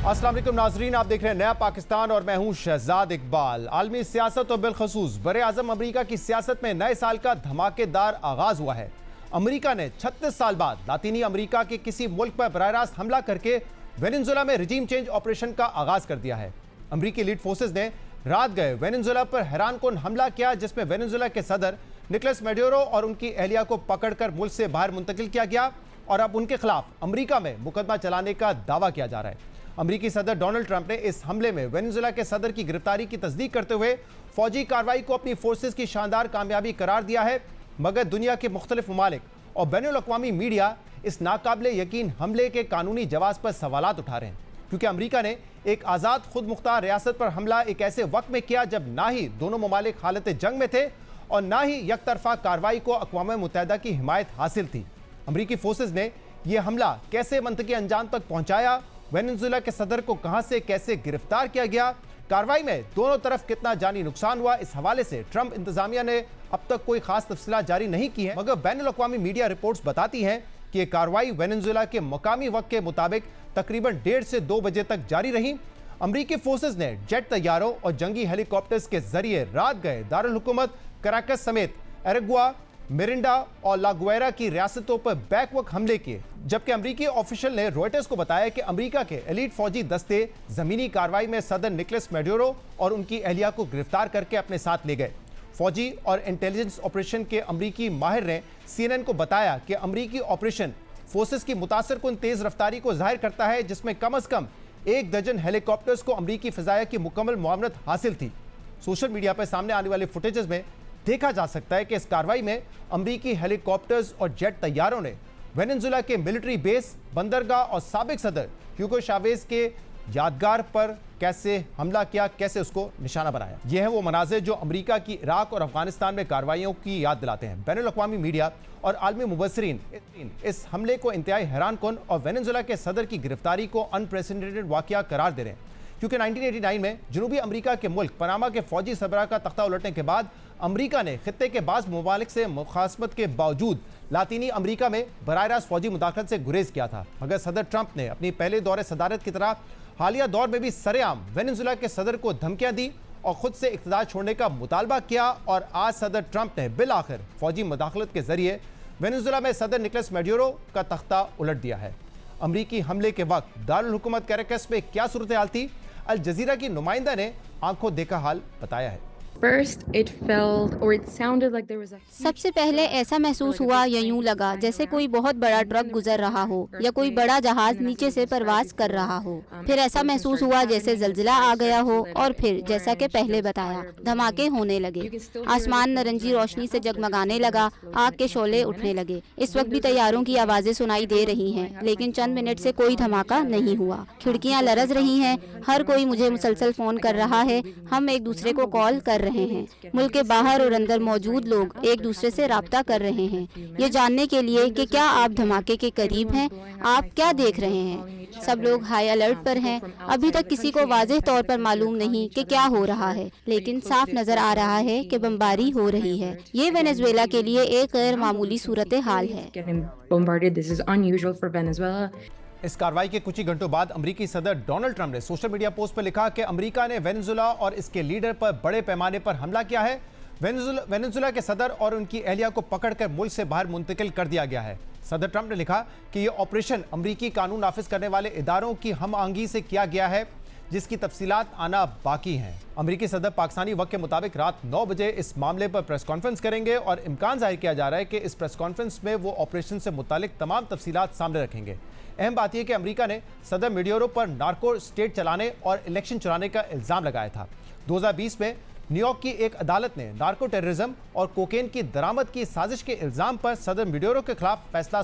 अस्सलाम वालेकुम नाजरीन, आप देख रहे हैं नया पाकिस्तान और मैं हूं शहजाद इकबाल। आलमी सियासत और बिलखसूस बरे आजम अमरीका की सियासत में नए साल का धमाकेदार आगाज हुआ है। अमरीका ने 36 साल बाद लातीनी अमरीका के किसी मुल्क पर बराह रास्त हमला करके वेनेजुएला में रिजीम चेंज ऑपरेशन का आगाज कर दिया है। अमरीकी लीड फोर्सेज ने रात गए वेनेजुएला पर हैरानकुन हमला किया, जिसमें वेनेजुएला के सदर निकोलस मैडुरो और उनकी अहलिया को पकड़कर मुल्क से बाहर मुंतकिल किया गया और अब उनके खिलाफ अमरीका में मुकदमा चलाने का दावा किया जा रहा है। अमरीकी सदर डोनाल्ड ट्रंप ने इस हमले में वेनेजुएला के सदर की गिरफ्तारी की तस्दीक करते हुए फौजी कार्रवाई को अपनी फोर्सेस की शानदार कामयाबी करार दिया है, मगर दुनिया के मुख्तलिफ ममालिक और बैनुल-अक़वामी मीडिया इस नाकाबिले यकीन हमले के कानूनी जवाब पर सवालात उठा रहे हैं, क्योंकि अमरीका ने एक आज़ाद खुद मुख्तार रियासत पर हमला एक ऐसे वक्त में किया जब ना ही दोनों ममालिक हालत जंग में थे और ना ही यकतरफा कार्रवाई को अक़वाम मुत्तहिदा की हिमायत हासिल थी। अमरीकी फोर्सेज ने यह हमला कैसे मंतकी अंजाम तक पहुंचाया, वेनेजुएला के सदर को कहां से कैसे गिरफ्तार किया गया, कार्रवाई में दोनों तरफ कितना जानी नुकसान हुआ, इस हवाले से ट्रंप इंतजामिया ने अब तक कोई खास तफसीलात जारी नहीं की है, मगर बैनुल-अक़वामी मीडिया रिपोर्ट्स बताती हैं कि यह कार्रवाई वेनेजुएला के मकामी वक्त के मुताबिक तकरीबन 1:30 से 2 बजे तक जारी रही। अमरीकी फोर्सेज ने जेट तैयारों और जंगी हेलीकॉप्टर्स के जरिए रात गए दारुल हुकूमत कराकस समेत एरेगुआ, मिरिंडा और लागुएरा की रियासतों पर बैकवक्त हमले किए, जबकि अमरीकी ऑफिशियल ने रॉयटर्स को बताया कि अमरीका के एलीट फौजी दस्ते जमीनी कार्रवाई में सदर निकोलस मैडुरो और उनकी अहलिया को गिरफ्तार करके अपने साथ ले गए। फौजी और इंटेलिजेंस ऑपरेशन के अमरीकी माहिर ने CNN को बताया कि अमरीकी ऑपरेशन फोर्सेस की मुतासरकुन तेज रफ्तारी को जाहिर करता है, जिसमें कम अज कम 1 दर्जन हेलीकॉप्टर्स को अमरीकी फिजाया की मुकम्मल मुआवनत हासिल थी। सोशल मीडिया पर सामने आने वाले फुटेजेस में देखा जा सकता है कि इस कार्रवाई में अमरीकी हेलीकॉप्टर्स और जेट तैयारों ने वेनेजुएला के मिलिट्री बेस, बंदरगाह और साबिक सदर ह्यूगो चावेज के यादगार पर कैसे हमला किया, कैसे उसको निशाना बनाया। यह है वो मनाज़िर जो अमरीका की इराक और अफगानिस्तान में कार्रवाइयों की याद दिलाते हैं। बैनुल-अक़वामी मीडिया और आलमी मुबस्सिरीन इस हमले को इंतहाई हैरानकुन और वेनेजुएला के सदर की गिरफ्तारी को अनप्रेसिडेंटेड वाक़या करार दे रहे हैं, क्योंकि 1989 में जनूबी अमरीका के मुल्क पनामा के फौजी सरबराह का तख्ता उलटने के बाद अमरीका ने खित्ते के बाज़ ममालिक से मुखासमत के बावजूद लातीनी अमरीका में बराह रास्त फौजी मुदाखलत से गुरेज किया था, मगर सदर ट्रंप ने अपनी पहले दौरे सदारत की तरह हालिया दौर में भी सरेआम वेनेजुएला के सदर को धमकियां दी और खुद से इक़्तिदार छोड़ने का मुतालबा किया। और आज सदर ट्रंप ने बिल आखिर फौजी मुदाखलत के जरिए वेनेजुएला में सदर निकोलस मैडुरो का तख्ता उलट दिया है। अमरीकी हमले के वक्त दारुल हुकूमत कराकस में क्या सूरत हाल थी, अल जजीरा की नुमाइंदा ने आंखों देखा हाल बताया है। सबसे पहले ऐसा महसूस हुआ या यूं लगा जैसे कोई बहुत बड़ा ट्रक गुजर रहा हो या कोई बड़ा जहाज नीचे से परवाज कर रहा हो। फिर ऐसा महसूस हुआ जैसे जलजिला आ गया हो और फिर जैसा कि पहले बताया धमाके होने लगे। आसमान नारंगी रोशनी से जगमगाने लगा, आग के शोले उठने लगे। इस वक्त भी तैयारों की आवाजें सुनाई दे रही हैं, लेकिन चंद मिनट से कोई धमाका नहीं हुआ। खिड़कियां लरज रही हैं, हर कोई मुझे मुसलसल फोन कर रहा है, हम एक दूसरे को कॉल कर रहे हैं। मुल्क के बाहर और अंदर मौजूद लोग एक दूसरे से राब्ता कर रहे हैं, ये जानने के लिए कि क्या आप धमाके के करीब हैं, आप क्या देख रहे हैं। सब लोग हाई अलर्ट पर हैं। अभी तक किसी को वाज़ेह तौर पर मालूम नहीं कि क्या हो रहा है, लेकिन साफ नजर आ रहा है कि बमबारी हो रही है। ये वेनेजुएला के लिए एक गैर मामूली सूरत हाल है। इस कार्रवाई के कुछ ही घंटों बाद अमरीकी सदर डोनाल्ड ट्रंप ने सोशल मीडिया पोस्ट पर लिखा कि अमरीका ने वेनेजुएला और इसके लीडर पर बड़े पैमाने पर हमला किया है। वेनेजुएला के सदर और उनकी अहलिया को पकड़कर मुल्क से बाहर मुंतकिल कर दिया गया है। सदर ट्रंप ने लिखा कि यह ऑपरेशन अमरीकी कानून नाफिज करने वाले इदारों की हम आहंगी से किया गया है, जिसकी तफसीलात आना बाकी हैं। अमरीकी सदर पाकिस्तानी वक्त के मुताबिक रात 9 बजे इस मामले पर प्रेस कॉन्फ्रेंस करेंगे और इम्कान जाहिर किया जा रहा है कि इस प्रेस कॉन्फ्रेंस में वो ऑपरेशन से मुतालिक तमाम तफसीलात सामने रखेंगे। अहम बात यह कि अमरीका ने सदर मैडुरो पर नार्को स्टेट चलाने और इलेक्शन चुराने का इल्ज़ाम लगाया था। 2020 में न्यूयॉर्क की एक अदालत ने नार्को टेररिज्म और कोकेन की दरामद की साजिश के इल्ज़ाम पर सदर मैडुरो के खिलाफ फैसला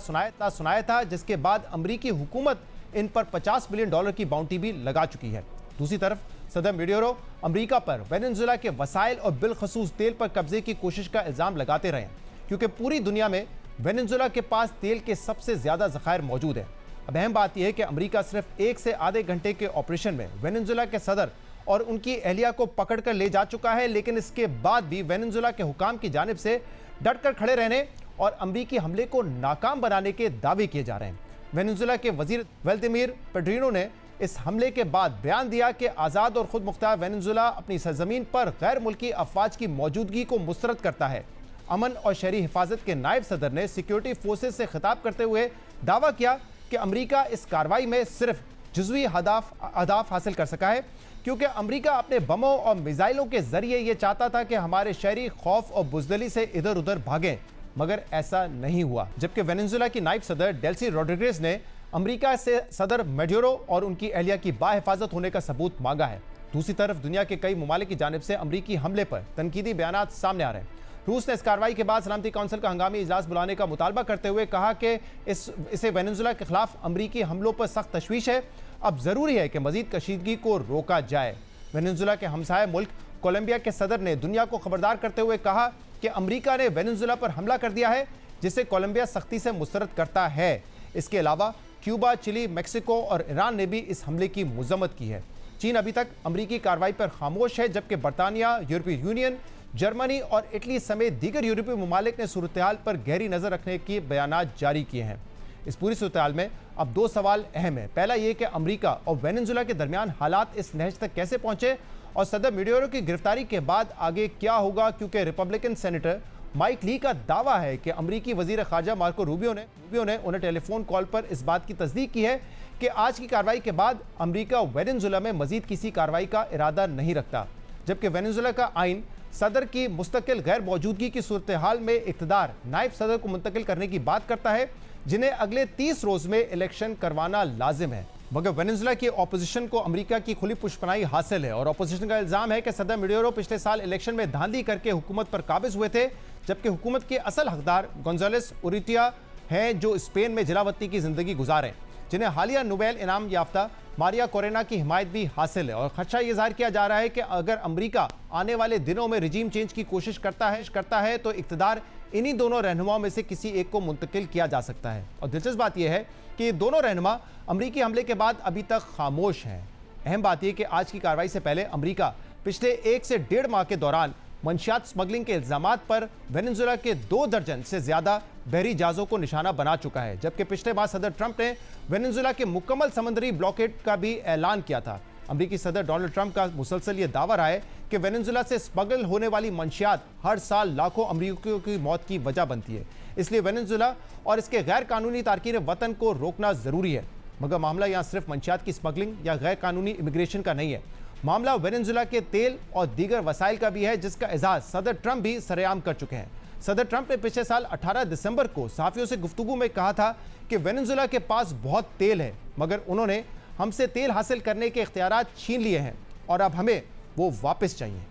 सुनाया था, जिसके बाद अमरीकी हुकूमत इन पर $50 मिलियन की बाउंटी भी लगा चुकी है। दूसरी तरफ सदर मैडुरो अमरीका पर वेनेजुएला के वसाइल और बिलखसूस तेल पर कब्जे की कोशिश का इल्ज़ाम लगाते रहे, क्योंकि पूरी दुनिया में वेनेजुएला के पास तेल के सबसे ज़्यादा ज़खायर मौजूद है। अब अहम बात यह है कि अमरीका सिर्फ 1 से आधे घंटे के ऑपरेशन में वेनेजुएला के सदर और उनकी अहलिया को पकड़कर ले जा चुका है, लेकिन इसके बाद भी वेनेजुएला के हुकाम की जानिब से डटकर खड़े रहने और अमरीकी हमले को नाकाम बनाने के दावे किए जा रहे हैं। वेनेजुएला के वजीर व्लादिमीर पेड्रिनो ने इस हमले के बाद बयान दिया कि आज़ाद और खुद मुख्तार वेनेजुएला अपनी सरजमीन पर गैर मुल्की अफवाज की मौजूदगी को मुस्तरद करता है। अमन और शहरी हिफाजत के नायब सदर ने सिक्योरिटी फोर्सेस से खिताब करते हुए दावा किया कि अमेरिका इस कार्रवाई में सिर्फ जुज़वी अहदाफ हासिल कर सका है, क्योंकि अमेरिका अपने बमों और मिसाइलों के जरिए यह चाहता था कि हमारे शहरी खौफ और बुज़दिली से इधर उधर भागें, मगर ऐसा नहीं हुआ। जबकि वेनेजुएला की नायब सदर डेल्सी रोड्रिगेज ने अमेरिका से सदर मैड्यूरो और उनकी अहलिया की बाहिफाजत होने का सबूत मांगा है। दूसरी तरफ दुनिया के कई ममालिक की जानिब से अमरीकी हमले पर तनकीदी बयानात सामने आ रहे हैं। रूस ने इस कार्रवाई के बाद सलामती काउंसिल का हंगामी इजलास बुलाने का मुतालबा करते हुए कहा कि इसे वेनेजुएला के खिलाफ अमरीकी हमलों पर सख्त तशवीश है। अब जरूरी है कि मजीद कशीदगी को रोका जाए। वेनेजुएला के हमसाया मुल्क कोलंबिया के सदर ने दुनिया को खबरदार करते हुए कहा कि अमरीका ने वेनेजुएला पर हमला कर दिया है, जिसे कोलंबिया सख्ती से मुस्तरद करता है। इसके अलावा क्यूबा, चिली, मेक्सिको और ईरान ने भी इस हमले की मजम्मत की है। चीन अभी तक अमरीकी कार्रवाई पर खामोश है, जबकि बरतानिया, यूरोपीय यूनियन, जर्मनी और इटली समेत दीगर यूरोपीय ममालिक ने सूरत-ए-हाल पर गहरी नजर रखने की बयानात जारी किए हैं। इस पूरी सूरत-ए-हाल में अब दो सवाल अहम है। पहला यह कि अमरीका और वेनेजुएला के दरमियान हालात इस नहज तक कैसे पहुंचे और सदर मैड्यूरो की गिरफ्तारी के बाद आगे क्या होगा, क्योंकि रिपब्लिकन सेनेटर माइक ली का दावा है कि अमरीकी वजीर खारजा मार्को रूबियो ने उन्हें टेलीफोन कॉल पर इस बात की तस्दीक की है कि आज की कार्रवाई के बाद अमरीका वेनेजुएला में मजीद किसी कार्रवाई का इरादा नहीं रखता। जबकि वेनेजुएला का आइन सदर की मुस्तकिल गैर मौजूदगी की सूरत हाल में इक़्तिदार नायब सदर को मुंतकिल करने की बात करता है, जिन्हें अगले 30 रोज में इलेक्शन करवाना लाजिम है। मगर वेनेजुएला की ऑपोजिशन को अमेरिका की खुली पुष्पनाई हासिल है और ऑपोजिशन का इल्जाम है कि सदर मैड्यूरो पिछले साल इलेक्शन में धांधली करके हुकूमत पर काबिज हुए थे, जबकि हुकूमत के असल हकदार गोंजालेस उरिटिया हैं, जो स्पेन में जलावतनी की जिंदगी गुजारें, जिन्हें हालिया नोबेल इनाम याफ्ता मारिया कोरेना की हिमायत भी हासिल है। और खदशा यह जाहिर किया जा रहा है कि अगर अमेरिका आने वाले दिनों में रिजीम चेंज की कोशिश करता है तो इक़्तिदार इन्हीं दोनों रहनुमाओं में से किसी एक को मुंतकिल किया जा सकता है। और दिलचस्प बात यह है कि दोनों रहनुमा अमरीकी हमले के बाद अभी तक खामोश हैं। अहम बात यह कि आज की कार्रवाई से पहले अमरीका पिछले 1 से 1.5 माह के दौरान मंशियात स्मगलिंग के इल्जामात पर वेनेजुएला के 2 दर्जन से ज्यादा बहरी जहाजों को निशाना बना चुका है। जबकि पिछले माह सदर ट्रंप ने वेनेजुएला के मुकम्मल समुद्री ब्लॉकेड का भी ऐलान किया था। अमरीकी सदर डोनाल्ड ट्रंप का मुसलसल ये दावा रहा है कि वेनेजुएला से स्मगल होने वाली मंशियात हर साल लाखों अमरीकियों की मौत की वजह बनती है। इसलिए वेनेजुएला और इसके गैर कानूनी तारकीन वतन को रोकना जरूरी है। मगर मामला यहाँ सिर्फ मंशियात की स्मगलिंग या गैर कानूनी इमिग्रेशन का नहीं है, मामला वेनेजुएला के तेल और दीगर वसाइल का भी है, जिसका इजहार सदर ट्रंप भी सरेआम कर चुके हैं। सदर ट्रंप ने पिछले साल 18 दिसंबर को सहाफियों से गुफ्तगू में कहा था कि वेनेजुएला के पास बहुत तेल है, मगर उन्होंने हमसे तेल हासिल करने के इख्तियारात छीन लिए हैं और अब हमें वो वापस चाहिए।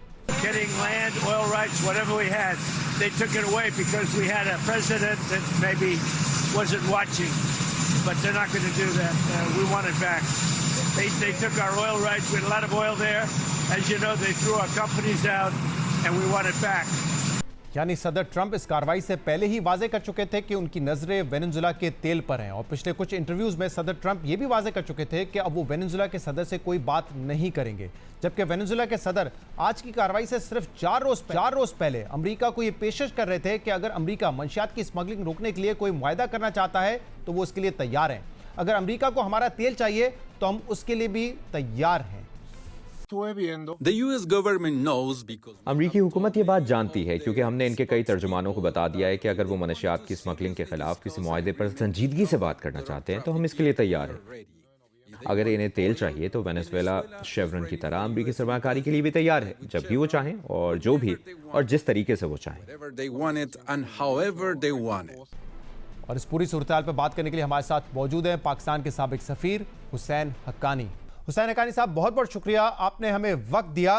Getting land, oil rights, whatever we had, they took it away because we had a president that maybe wasn't watching, but they're not going to do that. We want it back. They took our oil rights. We had a lot of oil there. As you know, they threw our companies out, and we want it back. यानी सदर Trump इस कार्रवाई से पहले ही वाजे कर चुके थे कि उनकी नजरें वेनेजुएला के तेल पर हैं। और पिछले कुछ इंटरव्यूज में सदर ट्रंप ये भी वाजे कर चुके थे कि अब वो वेनेजुएला के सदर से कोई बात नहीं करेंगे। जबकि वेनेजुएला के सदर आज की कार्रवाई से सिर्फ 4 रोज पहले अमेरिका को ये पेशकश कर रहे थे कि अगर अमेरिका मंशियात की स्मगलिंग रोकने के लिए कोई मुआहदा करना चाहता है तो वो उसके लिए तैयार हैं। अगर अमेरिका को हमारा तेल चाहिए तो हम उसके लिए भी तैयार हैं। अमरीकी हुकूमत ये बात जानती है, क्योंकि हमने इनके कई तर्जुमानों को बता दिया है कि अगर वो मनशियात की स्मगलिंग के खिलाफ किसी मुआहदे पर संजीदगी से बात करना चाहते हैं तो हम इसके लिए तैयार हैं। अगर इन्हें तेल चाहिए तो वेनेजुएला शेवरन की तरह अमरीकी सरमाकारी के लिए भी तैयार है, जब भी वो चाहें और जो भी और जिस तरीके से वो चाहें। और इस पूरी सूरत-ए-हाल पर बात करने के लिए हमारे साथ मौजूद हैं पाकिस्तान के साबिक सफीर हुसैन हक्कानी। हुसैन हक्कानी साहब, बहुत बहुत शुक्रिया, आपने हमें वक्त दिया।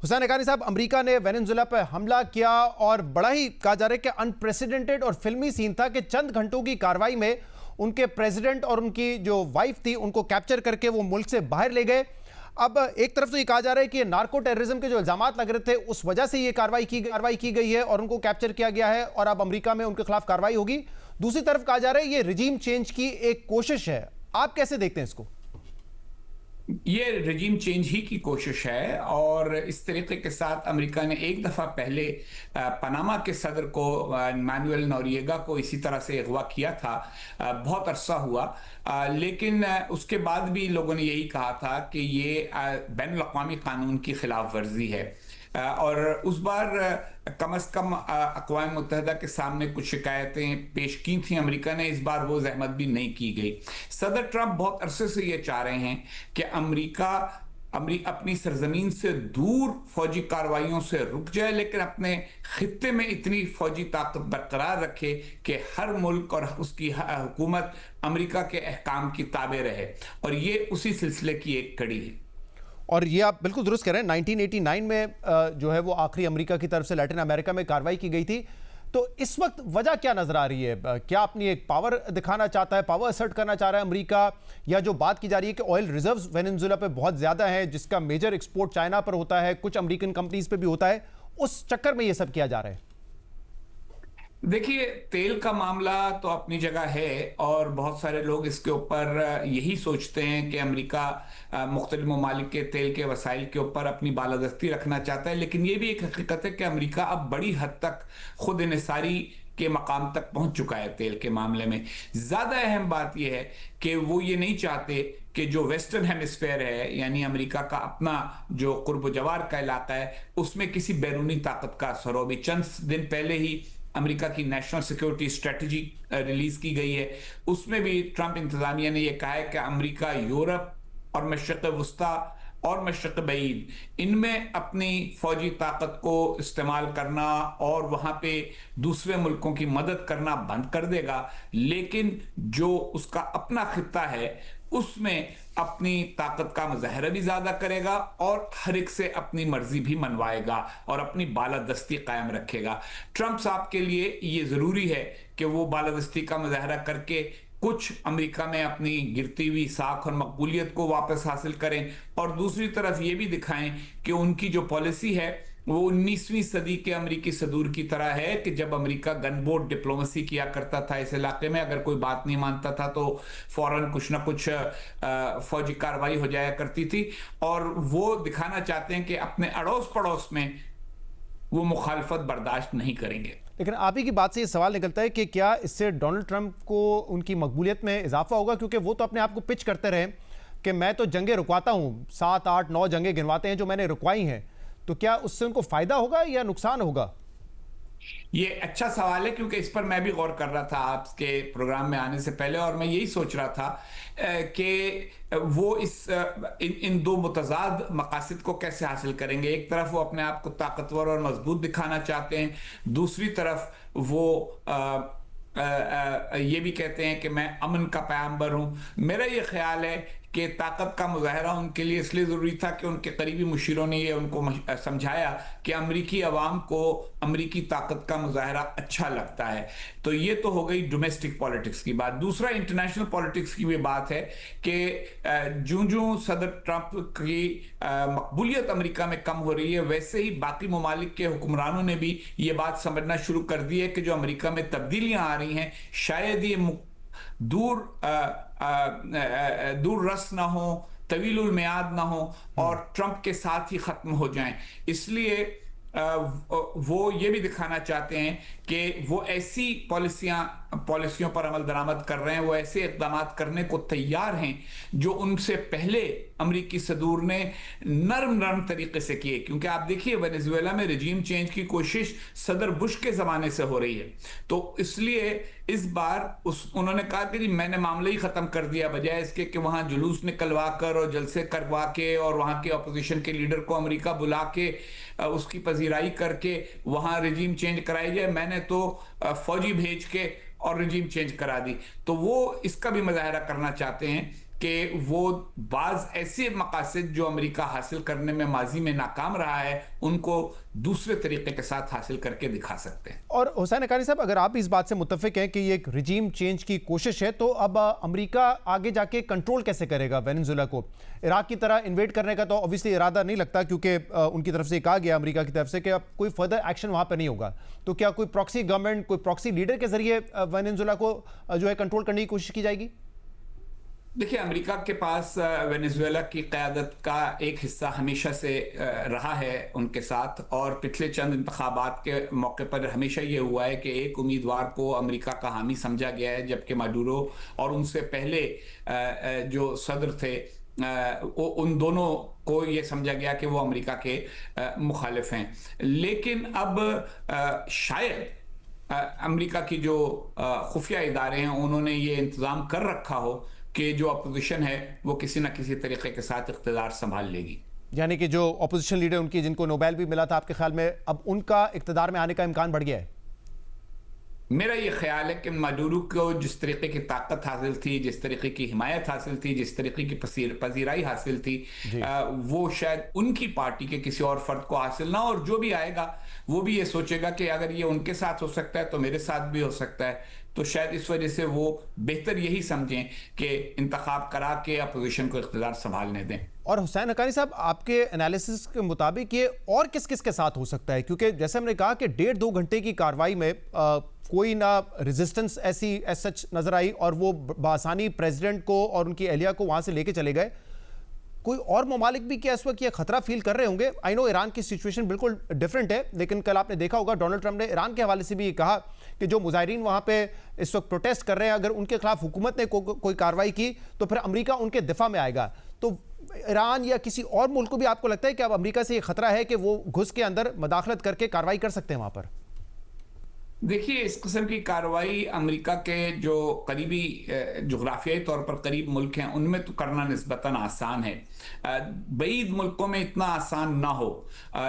हुसैन हक्कानी साहब, अमेरिका ने वेनेजुएला पर हमला किया और बड़ा ही कहा जा रहा है कि अनप्रेसिडेंटेड और फिल्मी सीन था कि चंद घंटों की कार्रवाई में उनके प्रेसिडेंट और उनकी जो वाइफ थी उनको कैप्चर करके वो मुल्क से बाहर ले गए। अब एक तरफ तो ये कहा जा रहा है कि ये नार्को टेररिज्म के जो इल्जामात लग रहे थे उस वजह से ये कार्रवाई की गई है और उनको कैप्चर किया गया है और अब अमेरिका में उनके खिलाफ कार्रवाई होगी। दूसरी तरफ कहा जा रहा है ये रिजीम चेंज की एक कोशिश है। आप कैसे देखते हैं इसको? ये रजीम चेंज ही की कोशिश है, और इस तरीके के साथ अमेरिका ने एक दफा पहले पनामा के सदर को मैनुएल नोरिएगा को इसी तरह से अगवा किया था। बहुत अरसा हुआ, लेकिन उसके बाद भी लोगों ने यही कहा था कि ये बैनुल अक़वामी कानून की खिलाफ वर्जी है। और उस बार कम से कम अक़वाम मुत्तहिदा के सामने कुछ शिकायतें पेश की थी अमेरिका ने। इस बार वो जहमत भी नहीं की गई। सदर ट्रंप बहुत अरसे से ये चाह रहे हैं कि अमेरिका अपनी सरजमीन से दूर फौजी कार्रवाइयों से रुक जाए, लेकिन अपने खित्ते में इतनी फौजी ताकत बरकरार रखे कि हर मुल्क और उसकी हुकूमत अमेरिका के अहकाम की ताबे रहे, और ये उसी सिलसिले की एक कड़ी है। और ये आप बिल्कुल दुरुस्त कह रहे हैं। 1989 में जो है वो आखिरी अमेरिका की तरफ से लैटिन अमेरिका में कार्रवाई की गई थी। तो इस वक्त वजह क्या नजर आ रही है? क्या अपनी एक पावर दिखाना चाहता है, पावर असर्ट करना चाह रहा है अमेरिका, या जो बात की जा रही है कि ऑयल रिजर्व्स वेनेजुएला पे बहुत ज्यादा है, जिसका मेजर एक्सपोर्ट चाइना पर होता है, कुछ अमेरिकन कंपनीज पे भी होता है, उस चक्कर में ये सब किया जा रहा है? देखिए, तेल का मामला तो अपनी जगह है, और बहुत सारे लोग इसके ऊपर यही सोचते हैं कि अमेरिका मुख्तलिफ ममालिक के तेल के वसाइल के ऊपर अपनी बालादस्ती रखना चाहता है। लेकिन ये भी एक हकीकत है कि अमेरिका अब बड़ी हद तक खुद इन्हिसारी के मकाम तक पहुंच चुका है तेल के मामले में। ज्यादा अहम बात यह है कि वो ये नहीं चाहते कि जो वेस्टर्न हेमिस्फेयर है, यानी अमेरिका का अपना जो कुर्ब जवार का इलाका है, उसमें किसी बैरूनी ताकत का असर हो। अभी चंद दिन पहले ही अमेरिका की नेशनल सिक्योरिटी स्ट्रेटजी रिलीज की गई है। उसमें भी ट्रंप इंतजामिया ने यह कहा है कि अमेरिका यूरोप और मशरक़ वस्ता और मशरक़ बईद इनमें अपनी फौजी ताकत को इस्तेमाल करना और वहां पे दूसरे मुल्कों की मदद करना बंद कर देगा, लेकिन जो उसका अपना खित्ता है उसमें अपनी ताकत का मुजाहरा भी ज्यादा करेगा और हर एक से अपनी मर्जी भी मनवाएगा और अपनी बालादस्ती कायम रखेगा। ट्रंप साहब के लिए ये जरूरी है कि वो बालादस्ती का मुजाहरा करके कुछ अमेरिका में अपनी गिरती हुई साख और मकबूलियत को वापस हासिल करें, और दूसरी तरफ ये भी दिखाएं कि उनकी जो पॉलिसी है वो 19वीं सदी के अमेरिकी सदूर की तरह है कि जब अमेरिका गनबोट डिप्लोमेसी किया करता था इस इलाके में, अगर कोई बात नहीं मानता था तो फौरन कुछ ना कुछ फौजी कार्रवाई हो जाया करती थी। और वो दिखाना चाहते हैं कि अपने अड़ोस पड़ोस में वो मुखालफत बर्दाश्त नहीं करेंगे। लेकिन आप ही की बात से ये सवाल निकलता है कि क्या इससे डोनाल्ड ट्रंप को उनकी मकबूलियत में इजाफा होगा? क्योंकि वो तो अपने आप को पिच करते रहे कि मैं तो जंगें रुकवाता हूं, 7, 8, 9 जंगें गिनवाते हैं जो मैंने रुकवाई हैं। तो क्या उससे उनको फायदा होगा या नुकसान होगा? ये अच्छा सवाल है, क्योंकि इस पर मैं भी गौर कर रहा था आपके प्रोग्राम में आने से पहले, और मैं यही सोच रहा था कि वो इन दो मुतजाद मकासद को कैसे हासिल करेंगे। एक तरफ वो अपने आप को ताकतवर और मजबूत दिखाना चाहते हैं, दूसरी तरफ वो ये भी कहते हैं कि मैं अमन का पैगंबर हूं। मेरा ये ख्याल है कि ताकत का मुजाहरा उनके लिए इसलिए ज़रूरी था कि उनके करीबी मुशीरों ने ये उनको समझाया कि अमरीकी अवाम को अमरीकी ताकत का मुजाहरा अच्छा लगता है। तो ये तो हो गई डोमेस्टिक पॉलिटिक्स की बात। दूसरा इंटरनेशनल पॉलिटिक्स की भी बात है कि ज्यों-ज्यों सदर ट्रंप की मकबूलियत अमेरिका में कम हो रही है, वैसे ही बाकी ममालिक के हुक्मरानों ने भी ये बात समझना शुरू कर दी है कि जो अमेरिका में तब्दीलियां आ रही हैं शायद ये दूर रस ना हो, तवीलुल मियाद ना हो और ट्रंप के साथ ही खत्म हो जाएं। इसलिए वो ये भी दिखाना चाहते हैं कि वो ऐसी पॉलिसियों पर अमल दरामद कर रहे हैं, वो ऐसे इक़दाम करने को तैयार हैं जो उनसे पहले अमरीकी सदूर ने नरम तरीके से किए। क्योंकि आप देखिए वेनेजुएला में रजीम चेंज की कोशिश सदर बुश के ज़माने से हो रही है, तो इसलिए इस बार उन्होंने कहा कि मैंने मामला ही ख़त्म कर दिया, बजाय इसके कि वहाँ जुलूस निकलवा कर और जलसे करवा के और वहाँ के अपोजिशन के लीडर को अमेरिका बुला के उसकी पजीराई करके वहाँ रजीम चेंज कराई जाए। मैंने तो फौजी भेज के और रजीम चेंज करा दी। तो वो इसका भी मुजाहरा करना चाहते हैं कि वो बाज ऐसे मकासद जो अमेरिका हासिल करने में माजी में नाकाम रहा है उनको दूसरे तरीके के साथ हासिल करके दिखा सकते हैं। और हुसैन हक्कानी साहब, अगर आप इस बात से मुत्तफिक हैं कि ये एक रजीम चेंज की कोशिश है, तो अब अमेरिका आगे जाके कंट्रोल कैसे करेगा वेनेजुएला को? इराक की तरह इन्वेड करने का तो ऑब्वियसली इरादा नहीं लगता, क्योंकि उनकी तरफ से कहा गया अमेरिका की तरफ से कि अब कोई फर्दर एक्शन वहां पर नहीं होगा। तो क्या कोई प्रॉक्सी गवर्नमेंट, कोई प्रॉक्सी लीडर के जरिए वेनेजुएला को जो है कंट्रोल करने की कोशिश की जाएगी? देखिए, अमेरिका के पास वेनेजुएला की क़यादत का एक हिस्सा हमेशा से रहा है उनके साथ, और पिछले चंद इंतखाबात के मौके पर हमेशा ये हुआ है कि एक उम्मीदवार को अमेरिका का हामी समझा गया है, जबकि माडुरो और उनसे पहले जो सदर थे उन दोनों को ये समझा गया कि वो अमेरिका के मुखालिफ हैं। लेकिन अब शायद अमेरिका की जो खुफिया इदारे हैं उन्होंने ये इंतज़ाम कर रखा हो कि जो अपोजिशन है वो किसी न किसी तरीके के साथ इक़्तिदार संभाल लेगी। यानी कि जो अपोजिशन लीडर उनकी, जिनको नोबेल भी मिला था, आपके ख्याल में अब उनका इक़्तिदार में आने का इम्कान बढ़ गया है? मेरा ये ख्याल है कि माडुरो को जिस तरीके की ताकत हासिल थी, जिस तरीके की हिमायत हासिल थी, जिस तरीके की पजीराई हासिल थी, वो शायद उनकी पार्टी के किसी और फर्द को हासिल ना, और जो भी आएगा वो भी ये सोचेगा कि अगर ये उनके साथ हो सकता है तो मेरे साथ भी हो सकता है। तो शायद इस वजह से वो बेहतर यही समझें कि इंतखाब करा के अपोजिशन को इख्तियार संभालने दें। और हुसैन हक्कानी साहब, आपके एनालिसिस के मुताबिक ये और किस किस के साथ हो सकता है? क्योंकि जैसे हमने कहा कि 1.5-2 घंटे की कार्रवाई में कोई ना रेजिस्टेंस ऐसी सच नजर आई और वो बासानी प्रेसिडेंट को और उनकी एहलिया को वहां से लेके चले गए। कोई और ममालिक भी क्या इस वक्त ये खतरा फील कर रहे होंगे? आई नो ईरान की सिचुएशन बिल्कुल डिफरेंट है, लेकिन कल आपने देखा होगा डोनाल्ड ट्रंप ने ईरान के हवाले से भी कहा कि जो मुजाहिरीन वहां पे इस वक्त प्रोटेस्ट कर रहे हैं, अगर उनके खिलाफ हुकूमत ने कोई कार्रवाई की तो फिर अमेरिका उनके दिफा में आएगा। तो ईरान या किसी और मुल्क को भी आपको लगता है कि अब अमेरिका से ये खतरा है कि वो घुस के अंदर मदाखलत करके कार्रवाई कर सकते हैं वहां पर? देखिए, इस किस्म की कार्रवाई अमेरिका के जो करीबी जोग्राफियाई तौर पर करीब मुल्क हैं उनमें तो करना निस्बतन आसान है, बईद मुल्कों में इतना आसान ना हो।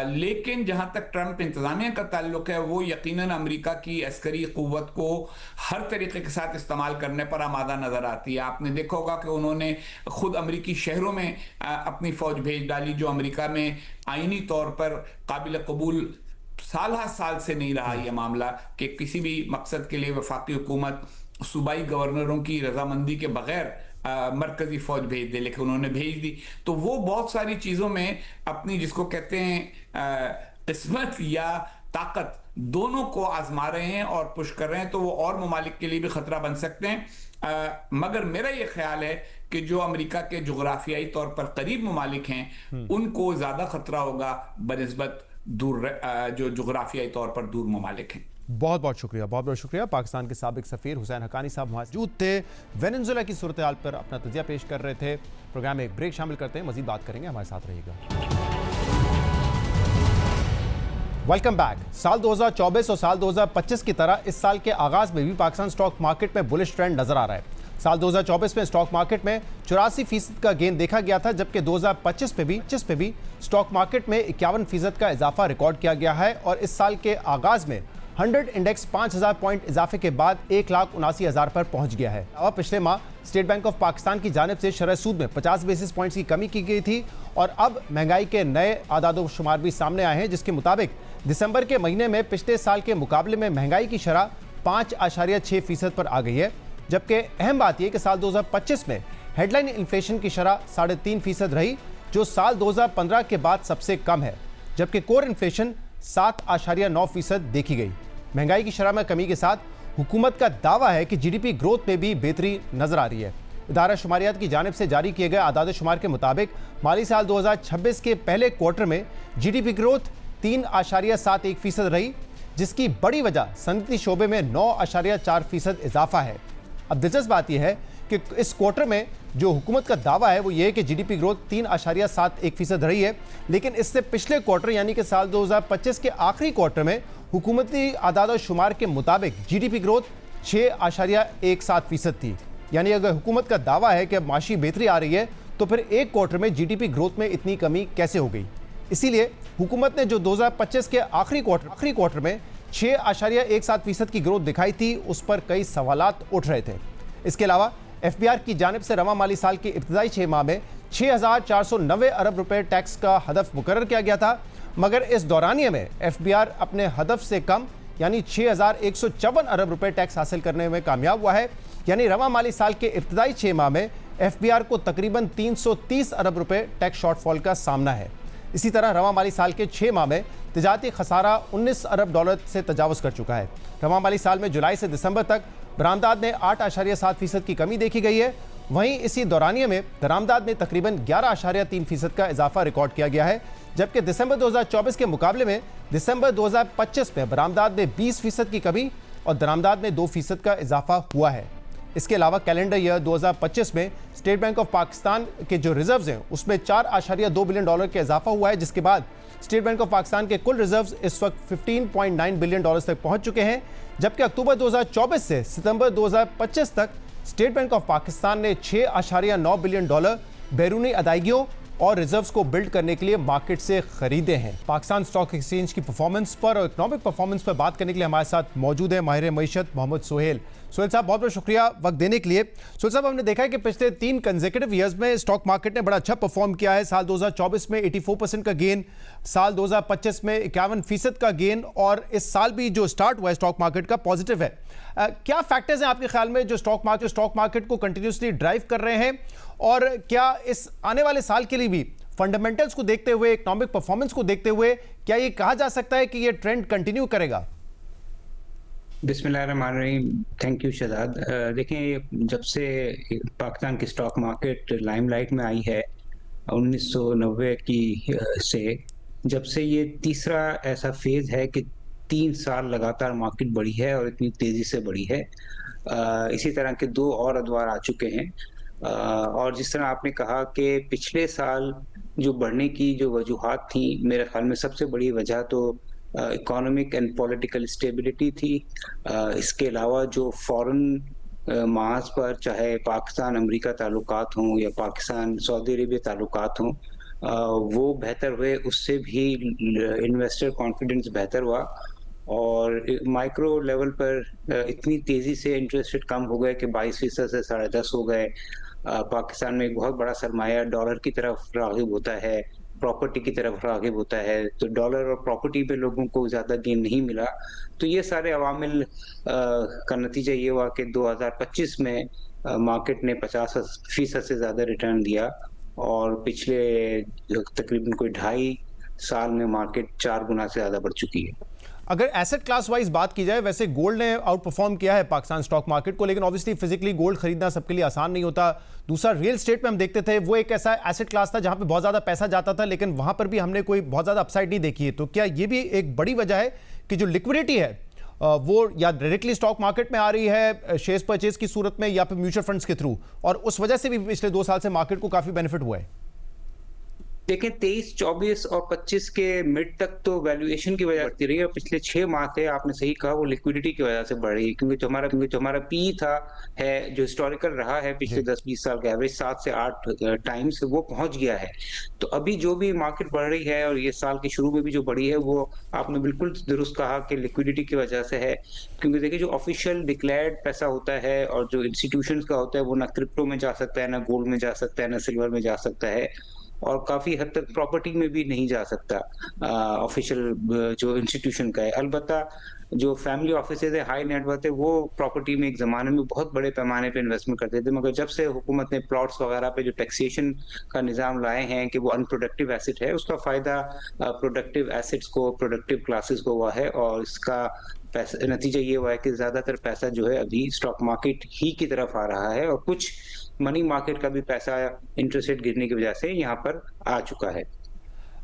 लेकिन जहां तक ट्रंप इंतजामिया का ताल्लुक है, वो यकीनन अमेरिका की अस्करी क़ुव्वत को हर तरीके के साथ इस्तेमाल करने पर आमादा नजर आती है। आपने देखा होगा कि उन्होंने खुद अमेरिकी शहरों में अपनी फौज भेज डाली, जो अमेरिका में आईनी तौर पर काबिल कबूल साल से नहीं रहा यह मामला कि किसी भी मकसद के लिए वफाकी हुकूमत सूबाई गवर्नरों की रजामंदी के बगैर मरकजी फौज भेज दे, लेकिन उन्होंने भेज दी। तो वो बहुत सारी चीज़ों में अपनी, जिसको कहते हैं किस्मत या ताकत, दोनों को आजमा रहे हैं और पुश कर रहे हैं। तो वो और ममालिक के लिए भी खतरा बन सकते हैं। मगर मेरा ये ख्याल है कि जो अमेरिका के जोग्राफियाई तौर पर करीब ममालिक हैं उनको ज़्यादा खतरा होगा बनिस्बत दूर जो जोग्राफियाई तौर पर दूर ममालिक हैं। बहुत बहुत शुक्रिया। पाकिस्तान के साबिक सफ़ीर हुसैन हक्कानी साहब मौजूद थे, वेनेजुएला की सूरत हाल पर अपना तजिया पेश कर रहे थे। प्रोग्राम में एक ब्रेक शामिल करते हैं, मजीद बात करेंगे, हमारे साथ रहिएगा। Welcome back. साल 2024 और साल 2025 की तरह इस साल के आगाज में भी पाकिस्तान स्टॉक मार्केट में बुलिश ट्रेंड नजर आ रहा है। साल 2024 में स्टॉक मार्केट में 84% का गेन देखा गया था, जबकि 2025 पे भी स्टॉक मार्केट में 51% का इजाफा रिकॉर्ड किया गया है। और इस साल के आगाज में 100 इंडेक्स 5000 पॉइंट इजाफे के बाद 1,79,000 पर पहुंच गया है। और पिछले माह स्टेट बैंक ऑफ पाकिस्तान की जानिब से शरह सूद में 50 बेसिस पॉइंट्स की कमी की गई थी। और अब महंगाई के नए आदाद शुमार भी सामने आए हैं, जिसके मुताबिक दिसंबर के महीने में पिछले साल के मुकाबले में महंगाई की शरह 5.6% पर आ गई है। जबकि अहम बात यह कि साल 2025 में हेडलाइन इन्फ्लेशन की शरह 3.5% रही, जो साल 2015 के बाद सबसे कम है। जबकि कोर इन्फ्लेशन 7.9% देखी गई। महंगाई की शरह में कमी के साथ हुकूमत का दावा है कि जीडीपी ग्रोथ में भी बेहतरी नजर आ रही है। इदारा शुमारियात की जानिब से जारी किए गए आदाद शुमार के मुताबिक माली साल 2026 के पहले क्वार्टर में जीडीपी ग्रोथ 3.71% रही, जिसकी बड़ी वजह सनती शोबे में 9.4% इजाफा है। अब दिलचस्प बात यह है कि इस क्वार्टर में जो हुकूमत का दावा है वो ये है कि जीडीपी ग्रोथ 3.71% रही है, लेकिन इससे पिछले क्वार्टर यानी कि साल 2025 के आखिरी क्वार्टर में हुकूमती आदाद शुमार के मुताबिक जीडीपी ग्रोथ 6.17% थी। यानी अगर हुकूमत का दावा है कि अब माशी बेहतरी आ रही है तो फिर एक क्वार्टर में जीडीपी ग्रोथ में इतनी कमी कैसे हो गई? इसीलिए हुकूमत ने जो 2025 के आखिरी क्वार्टर में 6.17% की ग्रोथ दिखाई थी, उस पर कई सवालात उठ रहे थे। इसके अलावा एफबीआर की जानिब से रवा माली साल के इब्तिदाई 6 माह में 6,490 अरब रुपए टैक्स का हदफ मुकर्रर किया गया था, मगर इस दौरानिये में एफबीआर अपने हदफ से कम यानी 6,154 अरब रुपए टैक्स हासिल करने में कामयाब हुआ है। यानी रवा माली साल के इब्तिदाई 6 माह में एफबीआर को तकरीबन 330 अरब रुपए टैक्स शॉर्टफॉल का सामना है। इसी तरह रवा माली साल के 6 माह में तिजारती खसारा 19 अरब डॉलर से तजावज़ कर चुका है। रवा माली साल में जुलाई से दिसंबर तक बरामदात में 8.7% की कमी देखी गई है वहीं इसी दौरानिये में दरामदाद में तकरीबन 11.3% का इजाफा रिकॉर्ड किया गया है, जबकि दिसंबर 2024 के मुकाबले में दिसंबर 2025 में बरामदाद में 20% की कमी और दरामदाद में 2% का इजाफा हुआ है। इसके अलावा कैलेंडर ईयर 2025 में स्टेट बैंक ऑफ पाकिस्तान के जो रिजर्व्स हैं उसमें $4.2 बिलियन का इजाफा हुआ है, जिसके बाद स्टेट बैंक ऑफ पाकिस्तान के कुल रिजर्व्स इस वक्त $15.9 बिलियन तक पहुंच चुके हैं, जबकि अक्टूबर 2024 से सितंबर 2025 तक स्टेट बैंक ऑफ पाकिस्तान ने $6.9 बिलियन बैरूनी अदायगियों और रिजर्व्स को बिल्ड करने के लिए मार्केट से खरीदे हैं। पाकिस्तान स्टॉक एक्सचेंज की परफॉर्मेंस पर और इकोनॉमिक परफॉर्मेंस पर बात करने के लिए हमारे साथ मौजूद है माहिर मईशत मोहम्मद सोहेल। सोहेल साहब, बहुत बहुत शुक्रिया वक्त देने के लिए। सोहेल साहब, हमने देखा है कि पिछले 3 कंसेक्यूटिव ईयर्स में स्टॉक मार्केट ने बड़ा अच्छा परफॉर्म किया है। साल 2024 में 84% का गेन, साल 2025 में 51% का गेन और इस साल भी जो स्टार्ट हुआ है स्टॉक मार्केट का पॉजिटिव है। क्या फैक्टर्स हैं आपके ख्याल में जो स्टॉक मार्केट को कंटिन्यूसली ड्राइव कर रहे हैं, और क्या इस आने वाले साल के लिए भी फंडामेंटल्स को देखते हुए, इकोनॉमिक परफॉर्मेंस को देखते हुए, क्या ये कहा जा सकता है कि ये ट्रेंड कंटिन्यू करेगा? बिस्मिल्लाहिर्रहमानिर्रहीम। Thank you Shahzad. देखिए, जब से पाकिस्तान की स्टॉक मार्केट लाइमलाइट में आई है 1990 की से, जब से ये तीसरा ऐसा फेज है कि 3 साल लगातार मार्केट बढ़ी है और इतनी तेजी से बढ़ी है। इसी तरह के 2 और अदवार आ चुके हैं। और जिस तरह आपने कहा कि पिछले साल जो बढ़ने की जो वजूहात थी, मेरे ख्याल में सबसे बड़ी वजह तो इकोनॉमिक एंड पॉलिटिकल स्टेबिलिटी थी। इसके अलावा जो फॉरेन महाज पर, चाहे पाकिस्तान अमेरिका ताल्लुकात हों या पाकिस्तान सऊदी अरेबिया ताल्लुकात हों, वो बेहतर हुए, उससे भी इन्वेस्टर कॉन्फिडेंस बेहतर हुआ और माइक्रो लेवल पर इतनी तेजी से इंटरेस्ट रेट कम हो गए कि 22% से 10.5 हो गए। पाकिस्तान में एक बहुत बड़ा सरमाया डॉलर की तरफ राग़िब होता है, प्रॉपर्टी की तरफ राग़िब होता है, तो डॉलर और प्रॉपर्टी पे लोगों को ज़्यादा गेन नहीं मिला। तो ये सारे अवामिल का नतीजा ये हुआ कि 2025 में मार्केट ने 50% से ज़्यादा रिटर्न दिया और पिछले तकरीबन कोई 2.5 साल में मार्केट 4 गुना से ज़्यादा बढ़ चुकी है। अगर एसेट क्लास वाइज बात की जाए, वैसे गोल्ड ने आउट परफॉर्म किया है पाकिस्तान स्टॉक मार्केट को, लेकिन ऑब्वियसली फिजिकली गोल्ड खरीदना सबके लिए आसान नहीं होता। दूसरा, रियल एस्टेट में हम देखते थे वो एक ऐसा एसेट क्लास था जहां पे बहुत ज़्यादा पैसा जाता था, लेकिन वहां पर भी हमने कोई बहुत ज़्यादा अपसाइड नहीं देखी है। तो क्या ये भी एक बड़ी वजह है कि जो लिक्विडिटी है वो या डायरेक्टली स्टॉक मार्केट में आ रही है शेयर्स परचेज की सूरत में या फिर म्यूचुअल फंड्स के थ्रू, और उस वजह से भी पिछले 2 साल से मार्केट को काफ़ी बेनिफिट हुआ है? देखें, 23, 24 और 25 के मिड तक तो वैल्यूएशन की वजह बढ़ती रही है और पिछले 6 माह से आपने सही कहा वो लिक्विडिटी की वजह से बढ़ रही है, क्योंकि जो हमारा पी था है जो हिस्टोरिकल रहा है पिछले 10-20 साल का एवरेज 7 से 8 टाइम्स, वो पहुंच गया है। तो अभी जो भी मार्केट बढ़ रही है और ये साल के शुरू में भी जो बढ़ी है, वो आपने बिल्कुल दुरुस्त कहा कि लिक्विडिटी की वजह से है। क्योंकि देखिए, जो ऑफिशियल डिक्लेयर्ड पैसा होता है और जो इंस्टीट्यूशन का होता है, वो ना क्रिप्टो में जा सकता है, ना गोल्ड में जा सकता है, ना सिल्वर में जा सकता है और काफी हद तक प्रॉपर्टी में भी नहीं जा सकता ऑफिशियल जो इंस्टीट्यूशन का है। अलबत्ता जो फैमिली ऑफिसेज है, हाई नेटवर्थ है, वो प्रॉपर्टी में एक जमाने में बहुत बड़े पैमाने पे इन्वेस्टमेंट करते थे, मगर जब से हुकूमत ने प्लॉट्स वगैरह पे जो टैक्सेशन का निज़ाम लाए हैं कि वो अनप्रोडक्टिव एसेट है, उसका फायदा प्रोडक्टिव एसेट्स को, प्रोडक्टिव क्लासेस को हुआ है और इसका नतीजा ये हुआ है कि ज्यादातर पैसा जो है अभी स्टॉक मार्केट ही की तरफ आ रहा है और कुछ मनी मार्केट का भी पैसा इंटरेस्ट रेट गिरने की वजह से यहाँ पर आ चुका है।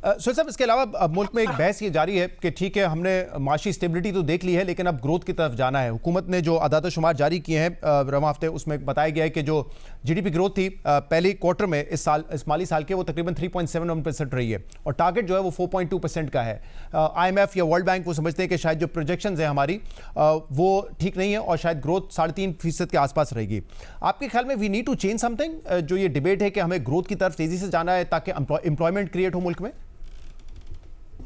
सोहेल साहब, इसके अलावा मुल्क में एक बहस ये जारी है कि ठीक है, हमने माशी स्टेबिलिटी तो देख ली है, लेकिन अब ग्रोथ की तरफ जाना है। हुकूमत ने जो आदाद शुमार जारी किए हैं रवां हफ्ते, उसमें बताया गया है कि जो जीडीपी ग्रोथ थी पहले क्वार्टर में इस माली साल के, वो तकरीबन 3.71% रही है और टारगेट जो है वो 4.2% का है। IMF या वर्ल्ड बैंक वो समझते हैं कि शायद जो प्रोजेक्शंस है हमारी वो ठीक नहीं है और शायद ग्रोथ 3.5% के आसपास रहेगी। आपके ख्याल में we need to change something, जो ये डिबेट है कि हमें ग्रोथ की तरफ तेजी से जाना है ताकि एम्प्लॉयमेंट क्रिएट हो मुल्क में?